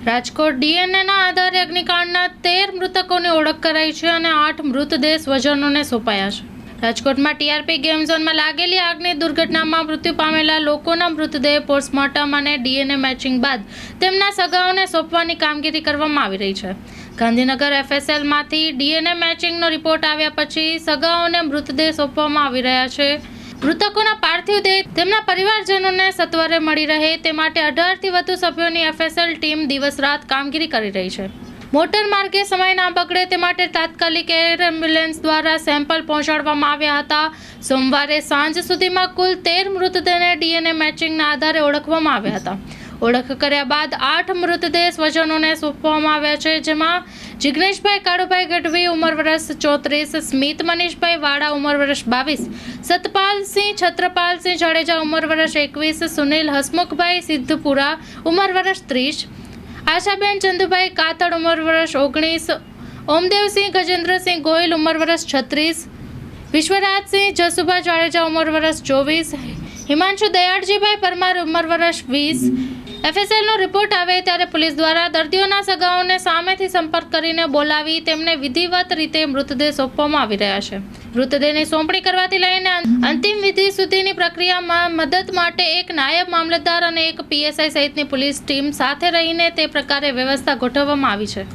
રાજકોટ ડીએનએના આધારે અગ્નિકાંડના 13 મૃતકોની ઓળખ કરાઈ છે અને 8 મૃતદેહ સ્વજનોને સોંપાયા છે. રાજકોટમાં ટીઆરપી ગેમ ઝોનમાં લાગેલી આગની દુર્ઘટનામાં મૃત્યુ પામેલા લોકોના મૃતદેહ પોસ્ટમોર્ટમ અને ડીએનએ મેચિંગ બાદ તેમના સગાઓને સોંપવાની કામગીરી કરવામાં આવી રહી છે. ગાંધીનગર એફએસએલમાંથી ડીએનએ મેચિંગનો રિપોર્ટ આવ્યા પછી સગાઓને મૃતદેહ સોંપવામાં આવી રહ્યા છે. મૃતકોના પાર્થિવ દેહ તેમના પરિવારજનોને સત્વરે મળી રહે તે માટે 18થી વધુ સભ્યોની એફએસએલ ટીમ દિવસ રાત કામગીરી કરી રહી છે. મોટર માર્ગે સમય ના બગડે તે માટે તાત્કાલિક એર એમ્બ્યુલન્સ દ્વારા સેમ્પલ પહોંચાડવામાં આવ્યા હતા. સોમવારે સાંજ સુધીમાં કુલ 13 મૃતદેહને ડીએનએ મેચિંગના આધારે ઓળખવામાં આવ્યા હતા. ઓળખ કર્યા બાદ 8 મૃતદેહ સ્વજનોને સોંપવામાં આવ્યા છે, જેમાં જિગ્નેશભાઈ કાળુભાઈ ગઢવી ઉંમર વર્ષ 34, સ્મિત મનીષભાઈ વાડા ઉંમર વર્ષ 22, સતપાલસિંહ છત્રપાલસિંહ જાડેજા ઉંમર વર્ષ 21, સુનિલ હસમુખભાઈ સિદ્ધપુરા ઉંમર વર્ષ 30, આશાબેન ચંદુભાઈ કાતડ ઉંમર વર્ષ 19, ઓમદેવસિંહ ગજેન્દ્રસિંહ ગોયલ ઉંમર વર્ષ 36, વિશ્વરાજસિંહ જસુભા જાડેજા ઉંમર વર્ષ 24, હિમાંશુ દયાળજીભાઈ પરમાર ઉંમર વર્ષ 20. એફએસએલનો રિપોર્ટ આવે ત્યારે પોલીસ દ્વારા દર્દીઓના સગાઓને સામેથી સંપર્ક કરીને બોલાવી તેમને વિધિવત રીતે મૃતદેહ સોંપવામાં આવી રહ્યા છે. મૃતદેહની સોંપણી કરવાથી લઈને અંતિમ વિધિ સુધીની પ્રક્રિયામાં મદદ માટે એક નાયબ મામલતદાર અને એક પીએસઆઈ સહિતની પોલીસ ટીમ સાથે રહીને તે પ્રકારે વ્યવસ્થા ગોઠવવામાં આવી છે.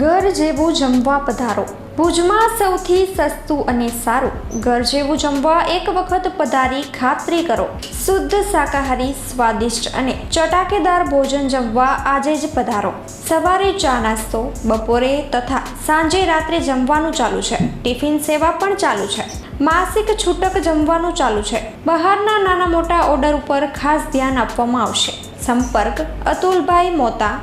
ઘર જેવું જમવા પધારો. ભુજમાં સૌથી સસ્તું અને સારું ઘર જેવું જમવા એક વખત પધારી ખાતરી કરો. શુદ્ધ શાકાહારી, સ્વાદિષ્ટ અને ચટાકેદાર ભોજન જમવા આજે જ પધારો. સવારે ચા નાસ્તો, બપોરે તથા સાંજે રાત્રે જમવાનું ચાલુ છે. ટિફિન સેવા પણ ચાલુ છે. માસિક છૂટક જમવાનું ચાલુ છે. બહારના નાના મોટા ઓર્ડર ઉપર ખાસ ધ્યાન આપવામાં આવશે. સંપર્ક અતુલભાઈ મોતા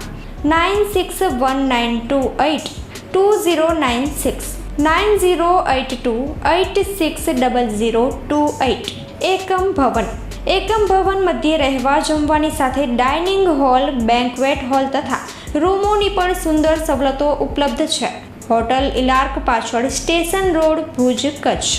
9619282096 9082860028. એકમ ભવન મધ્યે રહેવા જમવાની સાથે ડાઇનિંગ હોલ, બેન્ક્વેટ હોલ તથા રૂમોની પણ સુંદર સવલતો ઉપલબ્ધ છે. હોટલ ઇલાર્ક પાછળ, સ્ટેશન રોડ, ભુજ, કચ્છ.